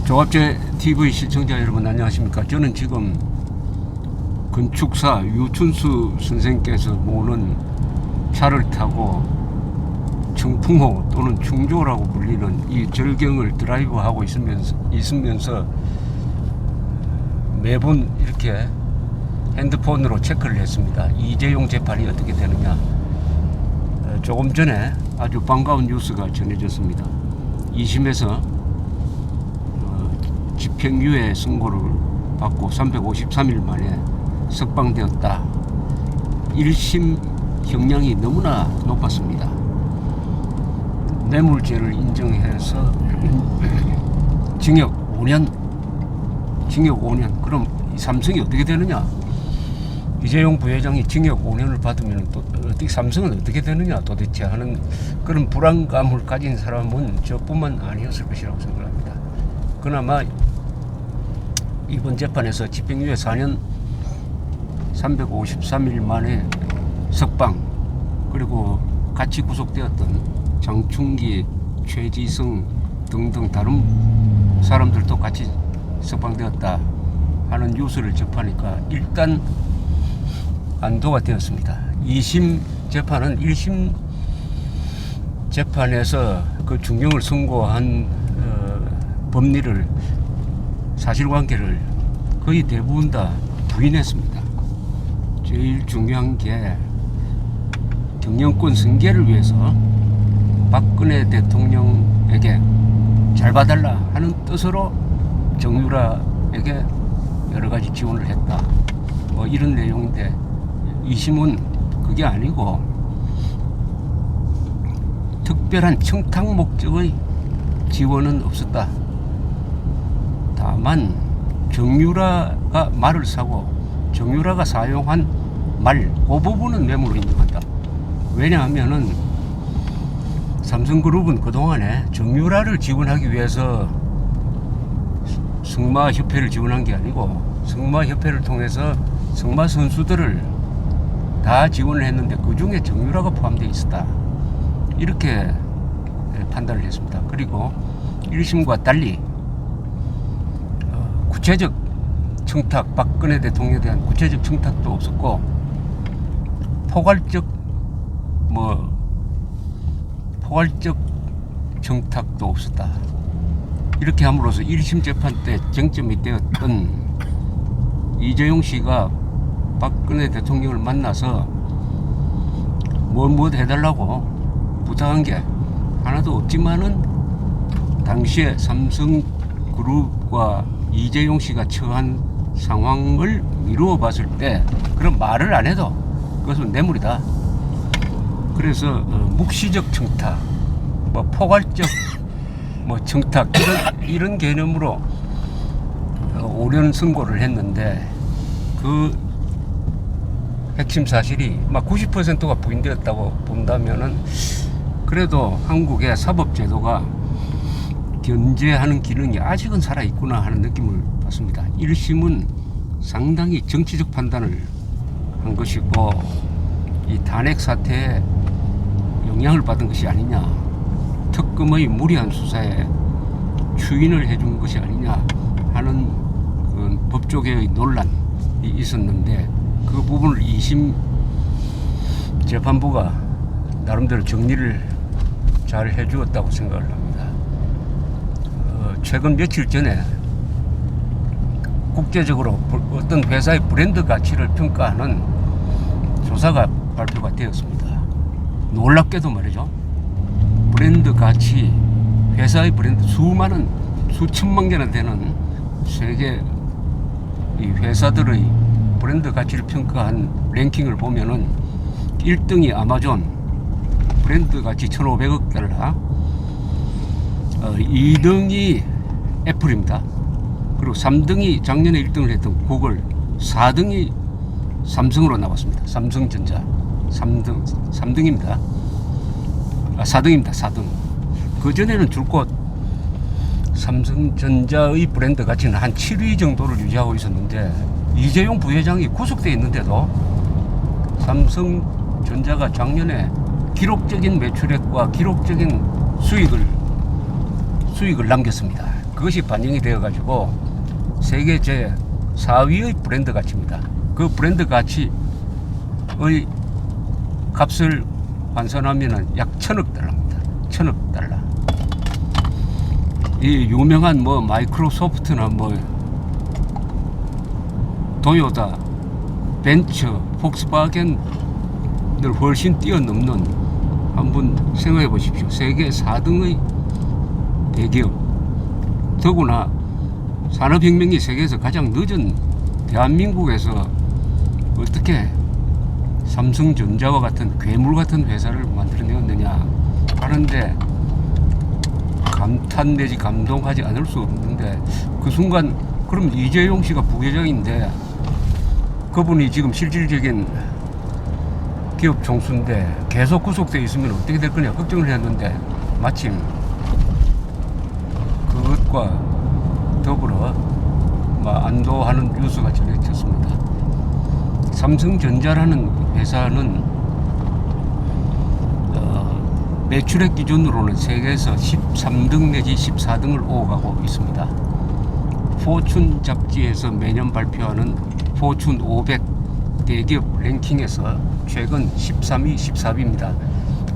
조합제 TV 시청자 여러분 안녕하십니까. 저는 지금 건축사 유춘수 선생께서 모는 차를 타고 청풍호 또는 충조라고 불리는 이 절경을 드라이브하고 있으면서 매번 이렇게 핸드폰으로 체크를 했습니다. 이재용 재판이 어떻게 되느냐. 조금 전에 아주 반가운 뉴스가 전해졌습니다. 2심에서 집행유예 선고를 받고 353일 만에 석방되었다. 1심 형량이 너무나 높았습니다. 뇌물죄를 인정해서 징역 5년. 그럼 삼성이 어떻게 되느냐? 이재용 부회장이 징역 5년을 받으면 또 어떻게 삼성은 어떻게 되느냐 도대체 하는 그런 불안감을 가진 사람은 저뿐만 아니었을 것이라고 생각합니다. 그나마 이번 재판에서 집행유예 4년 353일 만에 석방, 그리고 같이 구속되었던 장충기, 최지성 등등 다른 사람들도 같이 석방되었다 하는 뉴스를 접하니까 일단 안도가 되었습니다. 2심 재판은 1심 재판에서 그 중형을 선고한 법리를, 사실관계를 거의 대부분 다 부인했습니다. 제일 중요한 게 경영권 승계를 위해서 박근혜 대통령에게 잘 봐달라 하는 뜻으로 정유라에게 여러 가지 지원을 했다. 뭐 이런 내용인데 2심은 그게 아니고 특별한 청탁 목적의 지원은 없었다. 다만 정유라가 말을 사고 정유라가 사용한 말, 그 부분은 뇌물로 인정한다. 왜냐하면은 삼성그룹은 그동안에 정유라를 지원하기 위해서 승마협회를 지원한 게 아니고 승마협회를 통해서 승마 선수들을 다 지원을 했는데 그 중에 정유라가 포함되어 있었다. 이렇게 판단을 했습니다. 그리고 1심과 달리 구체적 청탁, 박근혜 대통령에 대한 구체적 청탁도 없었고 포괄적 청탁도 없었다. 이렇게 함으로써 1심 재판 때 쟁점이 되었던 이재용 씨가 박근혜 대통령을 만나서 뭐 해달라고 부탁한 게 하나도 없지만은 당시에 삼성그룹과 이재용 씨가 처한 상황을 미루어 봤을 때 그런 말을 안 해도 그것은 뇌물이다. 그래서 묵시적 청탁, 포괄적 청탁 이런 개념으로 5년 선고를 했는데 그 핵심 사실이 90%가 부인되었다고 본다면은 그래도 한국의 사법제도가 견제하는 기능이 아직은 살아있구나 하는 느낌을 받습니다. 1심은 상당히 정치적 판단을 한 것이고 이 탄핵 사태에 영향을 받은 것이 아니냐, 특검의 무리한 수사에 추인을 해준 것이 아니냐 하는 그 법조계의 논란이 있었는데 그 부분을 2심 재판부가 나름대로 정리를 잘 해주었다고 생각을 합니다. 최근 며칠 전에 국제적으로 어떤 회사의 브랜드 가치를 평가하는 조사가 발표가 되었습니다. 놀랍게도 말이죠. 브랜드 가치, 회사의 브랜드 수천만 개나 되는 세계 이 회사들의 브랜드 가치를 평가한 랭킹을 보면은 1등이 아마존, 브랜드 가치 1,500억 달러, 2등이 애플입니다. 그리고 3등이 작년에 1등을 했던 구글, 4등이 삼성으로 나왔습니다. 삼성전자 3등입니다. 4등입니다. 4등. 그전에는 줄곧 삼성전자의 브랜드 가치는 한 7위 정도를 유지하고 있었는데 이재용 부회장이 구속되어 있는데도 삼성전자가 작년에 기록적인 매출액과 기록적인 수익을 남겼습니다. 그것이 반영이 되어 가지고 세계 제 4위의 브랜드 가치입니다. 그 브랜드 가치의 값을 환산하면은 약 1000억 달러입니다. 1000억 달러. 이 유명한 뭐 마이크로소프트나 뭐 도요타, 벤츠, 폭스바겐을 훨씬 뛰어넘는, 한번 생각해 보십시오. 세계 4등의 대기업, 더구나 산업혁명이 세계에서 가장 늦은 대한민국에서 어떻게 삼성전자와 같은 괴물 같은 회사를 만들어내었느냐 하는데 감탄 내지 감동하지 않을 수 없는데, 그 순간 그럼 이재용 씨가 부회장인데 그분이 지금 실질적인 기업 총수인데 계속 구속되어 있으면 어떻게 될 거냐 걱정을 했는데, 마침 그것과 더불어 안도하는 뉴스가 전해졌습니다. 삼성전자라는 회사는 매출액 기준으로는 세계에서 13등 내지 14등을 오가고 있습니다. 포춘 잡지에서 매년 발표하는 포춘 500 대기업 랭킹에서 최근 13위, 14위입니다.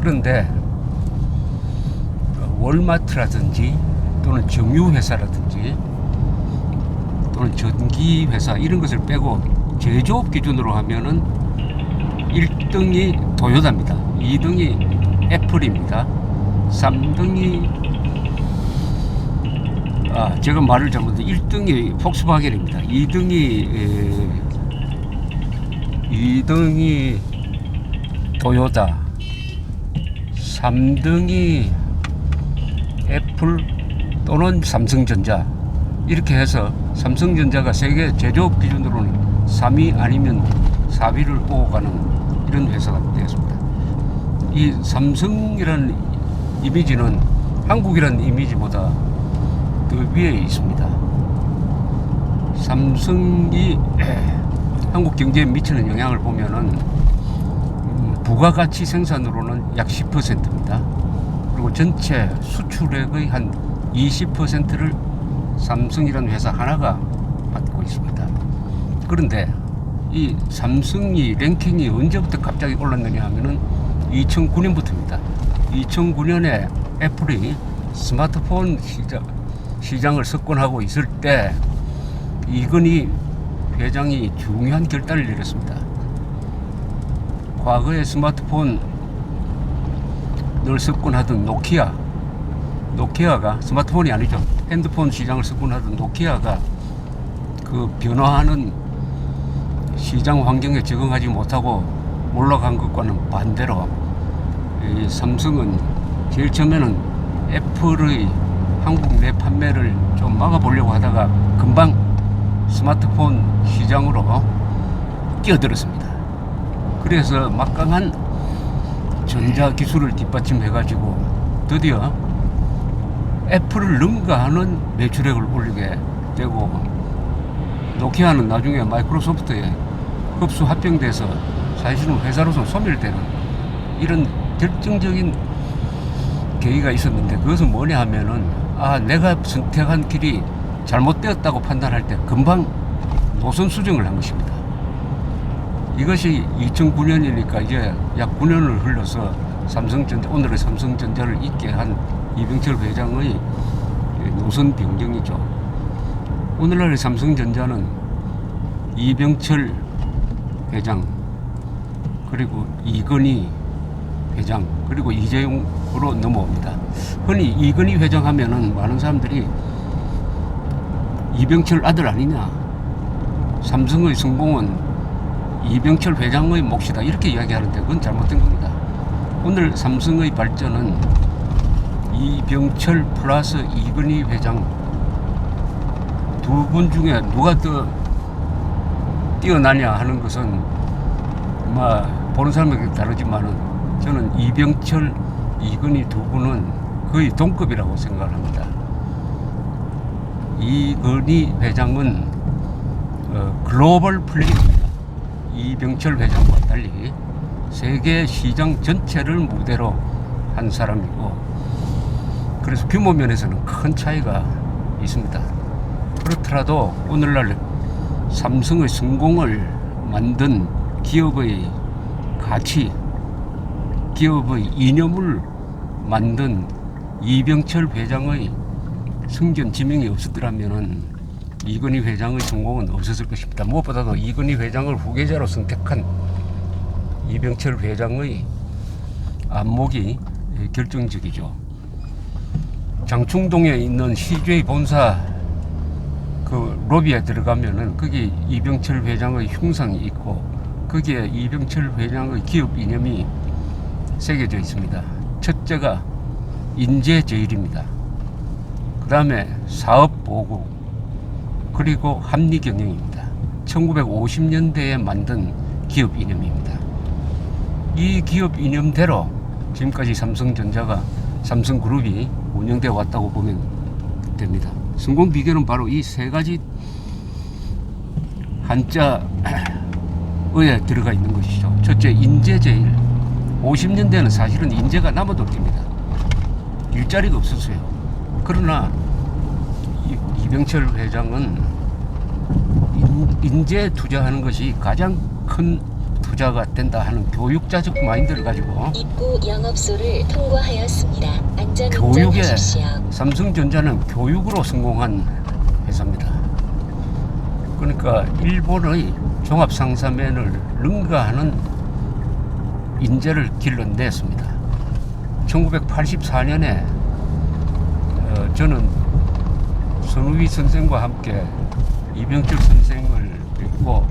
그런데 월마트라든지 또는 정유회사라든지 또는 전기회사 이런 것을 빼고 제조업 기준으로 하면은 1등이 도요타입니다. 2등이 애플입니다. 3등이 제가 말을 잘못했는데 1등이 폭스바겐입니다. 2등이 도요타, 3등이 애플 또는 삼성전자, 이렇게 해서 삼성전자가 세계 제조업 기준으로는 3위 아니면 4위를 오가는 이런 회사가 되었습니다. 이 삼성이라는 이미지는 한국이라는 이미지보다 더 위에 있습니다. 삼성이 한국 경제에 미치는 영향을 보면은 부가가치 생산으로는 약 10%입니다. 그리고 전체 수출액의 한 20%를 삼성이라는 회사 하나가 받고 있습니다. 그런데 이 삼성이 랭킹이 언제부터 갑자기 올랐느냐 하면은 2009년부터입니다. 2009년에 애플이 스마트폰 시장을 석권하고 있을 때 이건희 회장이 중요한 결단을 내렸습니다. 과거에 스마트폰을 석권하던 노키아가 스마트폰이 아니죠. 핸드폰 시장을 석권하던 노키아가 그 변화하는 시장 환경에 적응하지 못하고 올라간 것과는 반대로 이 삼성은 제일 처음에는 애플의 한국 내 판매를 좀 막아보려고 하다가 금방 스마트폰 시장으로 끼어들었습니다. 그래서 막강한 전자기술을 뒷받침해가지고 드디어 애플을 능가하는 매출액을 올리게 되고, 노키아는 나중에 마이크로소프트에 흡수 합병돼서 사실은 회사로서 소멸되는 이런 결정적인 계기가 있었는데, 그것은 뭐냐 하면은 내가 선택한 길이 잘못되었다고 판단할 때 금방 노선 수정을 한 것입니다. 이것이 2009년이니까 이제 약 9년을 흘러서 삼성전자, 오늘의 삼성전자를 있게 한 이병철 회장의 노선 변경이죠. 오늘날의 삼성전자는 이병철 회장, 그리고 이건희 회장, 그리고 이재용으로 넘어옵니다. 흔히 이건희 회장 하면은 많은 사람들이 이병철 아들 아니냐, 삼성의 성공은 이병철 회장의 몫이다, 이렇게 이야기하는데 그건 잘못된 겁니다. 오늘 삼성의 발전은 이병철 플러스 이건희 회장 두 분 중에 누가 더 뛰어나냐 하는 것은 보는 사람에게 다르지만은 저는 이병철, 이건희 두 분은 거의 동급이라고 생각을 합니다. 이건희 회장은 글로벌 플레이어입니다. 이병철 회장과 달리 세계 시장 전체를 무대로 한 사람이고, 그래서 규모 면에서는 큰 차이가 있습니다. 그렇더라도 오늘날 삼성의 성공을 만든 기업의 가치, 기업의 이념을 만든 이병철 회장의 승전 지명이 없었더라면 이건희 회장의 성공은 없었을 것입니다. 무엇보다도 이건희 회장을 후계자로 선택한 이병철 회장의 안목이 결정적이죠. 장충동에 있는 CJ 본사 그 로비에 들어가면은 거기 이병철 회장의 흉상이 있고 거기에 이병철 회장의 기업 이념이 새겨져 있습니다. 첫째가 인재제일입니다. 그 다음에 사업보고, 그리고 합리경영입니다. 1950년대에 만든 기업 이념입니다. 이 기업 이념대로 지금까지 삼성전자가, 삼성그룹이 운영되어 왔다고 보면 됩니다. 성공 비결은 바로 이 세 가지 한자에 들어가 있는 것이죠. 첫째, 인재제일. 50년대는 사실은 인재가 남아돌입니다. 일자리가 없었어요. 그러나 이병철 회장은 인재에 투자하는 것이 가장 큰 투자가 된다 하는 교육자적 마인드를 가지고 입구 영업소를 통과하였습니다. 교육에, 안전운전하십시오. 삼성전자는 교육으로 성공한 회사입니다. 그러니까 일본의 종합상사면을 능가하는 인재를 길러냈습니다. 1984년에 저는 선우위 선생과 함께 이병철 선생을 뵙고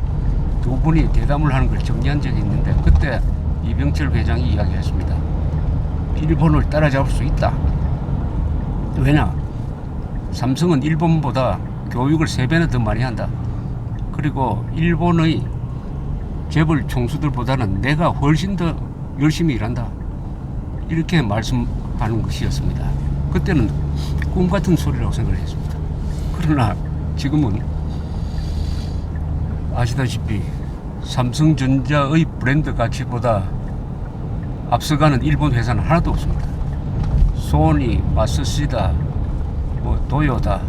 두 분이 대담을 하는 걸 정리한 적이 있는데, 그때 이병철 회장이 이야기했습니다. 일본을 따라잡을 수 있다. 왜냐? 삼성은 일본보다 교육을 3배나 더 많이 한다. 그리고 일본의 재벌 총수들보다는 내가 훨씬 더 열심히 일한다. 이렇게 말씀하는 것이었습니다. 그때는 꿈 같은 소리라고 생각을 했습니다. 그러나 지금은 아시다시피 삼성전자의 브랜드 가치보다 앞서가는 일본 회사는 하나도 없습니다. 소니, 마쓰시다, 도요다,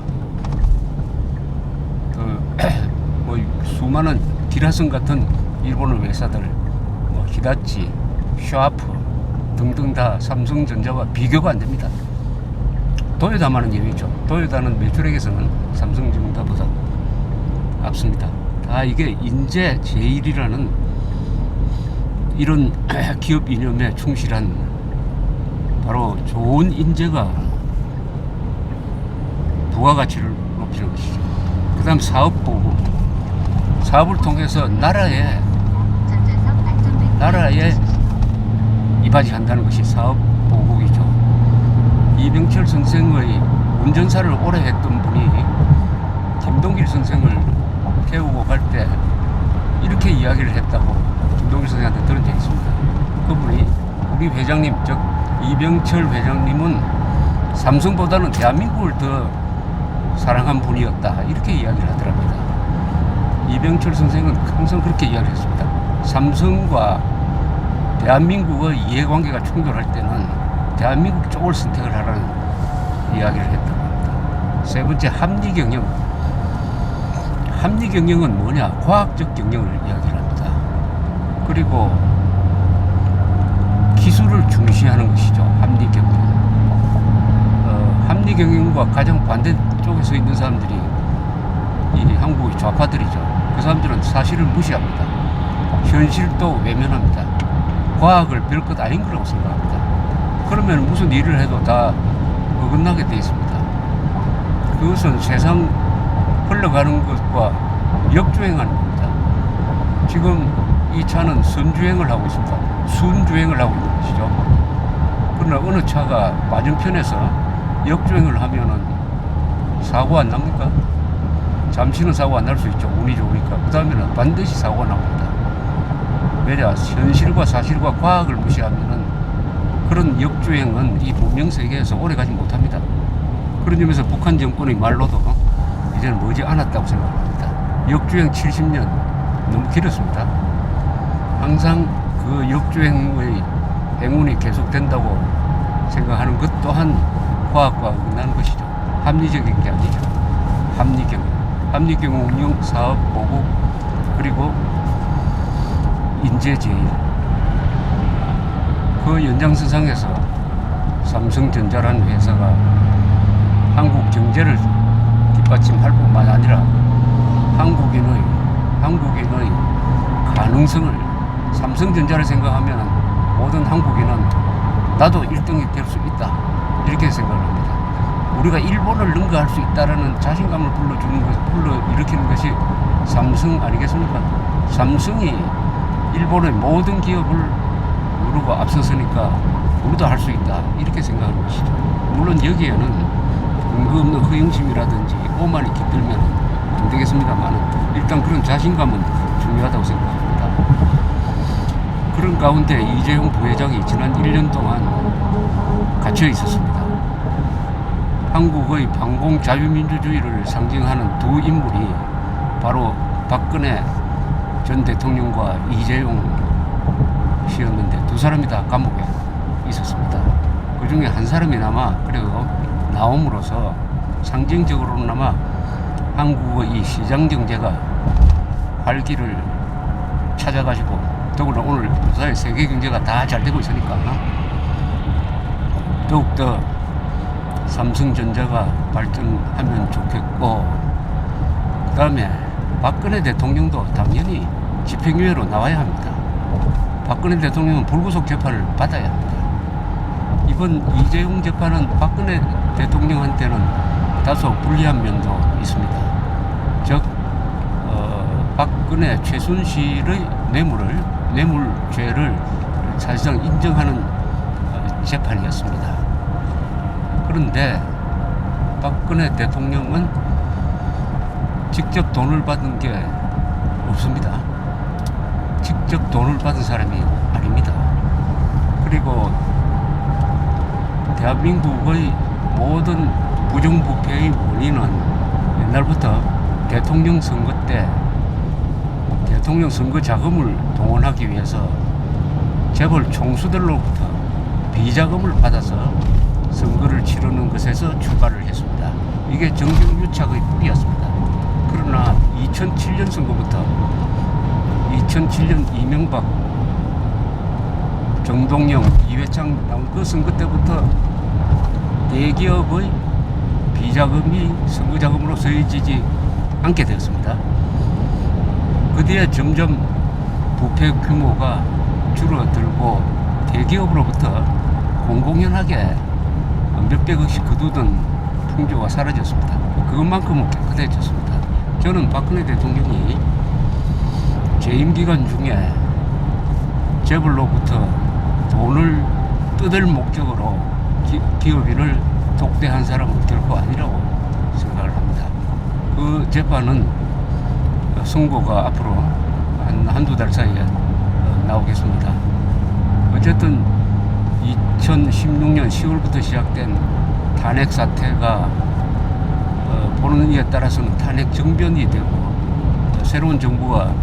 수많은 기라성 같은 일본의 회사들, 히다치, 샤프 등등 다 삼성전자와 비교가 안 됩니다. 도요다만은 예외죠. 도요다는 매출액에서는 삼성전자보다 앞섭니다. 다 이게 인재 제일이라는 이런 기업 이념에 충실한 바로 좋은 인재가 부가가치를 높이는 것이죠. 그 다음 사업보고, 사업을 통해서 나라에 이바지한다는 것이 사업보국이죠. 이병철 선생의 운전사를 오래 했던 분이 김동길 선생을 태우고 갈 때 이렇게 이야기를 했다고 김동길 선생한테 들은 적이 있습니다. 그분이 우리 회장님, 즉 이병철 회장님은 삼성보다는 대한민국을 더 사랑한 분이었다, 이렇게 이야기를 하더랍니다. 이병철 선생은 항상 그렇게 이야기를 했습니다. 삼성과 대한민국의 이해관계가 충돌할 때는 대한민국 쪽을 선택을 하라는 이야기를 했다고 합니다. 세 번째, 합리경영. 합리경영은 뭐냐? 과학적 경영을 이야기를 합니다. 그리고 기술을 중시하는 것이죠. 합리경영. 합리경영과 가장 반대쪽에 서 있는 사람들이 이 한국의 좌파들이죠. 그 사람들은 사실을 무시합니다. 현실도 외면합니다. 과학을 별것 아닌 거라고 생각합니다. 그러면 무슨 일을 해도 다 어긋나게 되어 있습니다. 그것은 세상 흘러가는 것과 역주행하는 겁니다. 지금 이 차는 선주행을 하고 있습니다. 순주행을 하고 있는 것이죠. 그러나 어느 차가 맞은편에서 역주행을 하면은 사고 안 납니까? 잠시는 사고 안 날 수 있죠. 운이 좋으니까. 그 다음에는 반드시 사고가 납니다. 왜냐? 현실과 사실과 과학을 무시하면은 그런 역주행은 이 문명 세계에서 오래 가지 못합니다. 그런 점에서 북한 정권의 말로도 이제는 머지 않았다고 생각합니다. 역주행 70년 너무 길었습니다. 항상 그 역주행의 행운이 계속된다고 생각하는 것 또한 과학과 어긋나는 것이죠. 합리적인 게 아니죠. 합리경 운영 사업 보고 그리고 인재제일 그 연장선상에서 삼성전자라는 회사가 한국 경제를 뒷받침할 뿐만 아니라 한국인의 가능성을 삼성전자를 생각하면 모든 한국인은 나도 1등이 될 수 있다 이렇게 생각을 합니다. 우리가 일본을 능가할 수 있다라는 자신감을 불러일으키는 것이 삼성 아니겠습니까? 삼성이 일본의 모든 기업을 누르고 앞서서니까 우리도 할 수 있다 이렇게 생각하는 것이죠. 물론 여기에는 근거 없는 허영심이라든지 오만이 깃들면 안 되겠습니다만 일단 그런 자신감은 중요하다고 생각합니다. 그런 가운데 이재용 부회장이 지난 1년 동안 갇혀 있었습니다. 한국의 반공 자유민주주의를 상징하는 두 인물이 바로 박근혜 전 대통령과 이재용 씨였는데 두 사람이 다 감옥에 있었습니다. 그 중에 한 사람이나마 그래도 나옴으로써 상징적으로나마 한국의 이 시장 경제가 활기를 찾아가지고 더구나 오늘 요새 세계 경제가 다 잘 되고 있으니까 더욱더 삼성전자가 발전하면 좋겠고 그 다음에 박근혜 대통령도 당연히 집행유예로 나와야 합니다. 박근혜 대통령은 불구속 재판을 받아야 합니다. 이번 이재용 재판은 박근혜 대통령한테는 다소 불리한 면도 있습니다. 즉 박근혜 최순실의 뇌물죄를 사실상 인정하는 재판이었습니다. 그런데 박근혜 대통령은 직접 돈을 받은 게 없습니다. 직접 돈을 받은 사람이 아닙니다. 그리고 대한민국의 모든 부정부패의 원인은 옛날부터 대통령 선거 때 대통령 선거 자금을 동원하기 위해서 재벌 총수들로부터 비자금을 받아서 선거를 치르는 것에서 출발을 했습니다. 이게 정경유착의 뿌리였습니다. 그러나 2007년 선거부터 2007년 이명박, 정동영, 이회창 나온 그 선거 때부터 대기업의 비자금이 선거자금으로 쓰여지지 않게 되었습니다. 그 뒤에 점점 부패 규모가 줄어들고 대기업으로부터 공공연하게 몇백억씩 거두던 풍조가 사라졌습니다. 그것만큼은 깨끗해졌습니다. 저는 박근혜 대통령이 재임 기간 중에 재벌로부터 돈을 뜯을 목적으로 기업인을 독대한 사람은 결코 아니라고 생각을 합니다. 그 재판은 선고가 앞으로 한두 달 사이에 나오겠습니다. 어쨌든 2016년 10월부터 시작된 탄핵 사태가 보는 이에 따라서는 탄핵 정변이 되고 새로운 정부가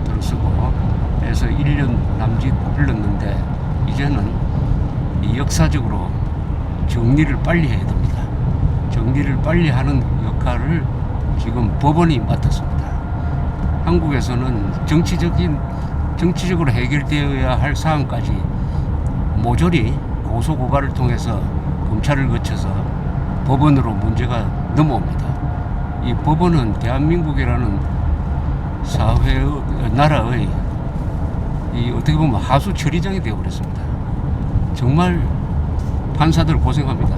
들어서고 해서 1년 남짓 흘렀는데 이제는 이 역사적으로 정리를 빨리 해야 됩니다. 정리를 빨리 하는 역할을 지금 법원이 맡았습니다. 한국에서는 정치적으로 해결되어야 할 사안까지 모조리 고소고발을 통해서 검찰을 거쳐서 법원으로 문제가 넘어옵니다. 이 법원은 대한민국이라는 나라의 이 어떻게 보면 하수 처리장이 되어버렸습니다. 정말 판사들 고생합니다.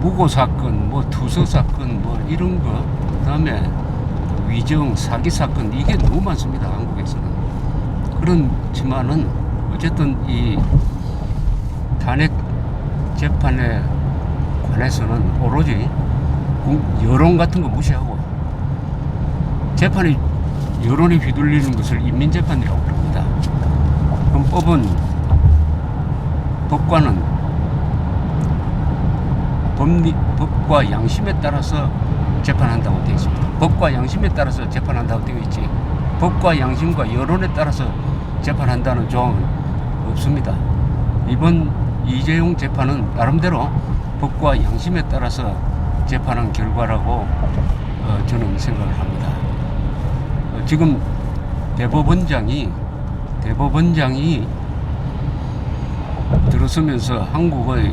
무고 사건, 투서 사건, 이런 거, 그다음에 위정, 사기 사건 이게 너무 많습니다. 한국에서는. 그렇지만은 어쨌든 이 탄핵 재판에 관해서는 오로지 여론 같은 거 무시하고 재판이 여론이 휘둘리는 것을 인민재판이라고 부릅니다. 헌법은 법관은 법과 양심에 따라서 재판한다고 되어 있습니다. 법과 양심에 따라서 재판한다고 되어 있지 법과 양심과 여론에 따라서 재판한다는 조항은 없습니다. 이번 이재용 재판은 나름대로 법과 양심에 따라서 재판한 결과라고 저는 생각을 합니다. 지금 대법원장이 들어서면서 한국의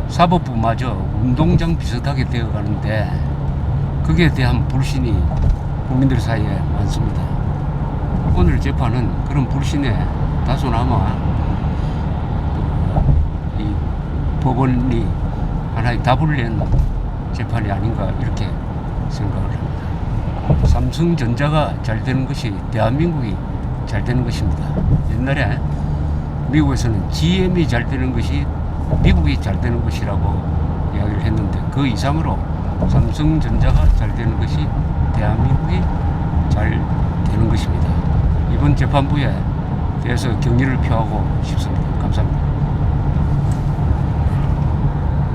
사법부마저 운동장 비슷하게 되어가는데 그에 대한 불신이 국민들 사이에 많습니다. 오늘 재판은 그런 불신에 다소나마 이 법원이 하나의 답을 낸 재판이 아닌가 이렇게 생각을 합니다. 삼성전자가 잘 되는 것이 대한민국이 잘 되는 것입니다. 옛날에 미국에서는 GM이 잘 되는 것이 미국이 잘 되는 것이라고 이야기를 했는데 그 이상으로 삼성전자가 잘 되는 것이 대한민국이 잘 되는 것입니다. 이번 재판부에 대해서 경의를 표하고 싶습니다. 감사합니다.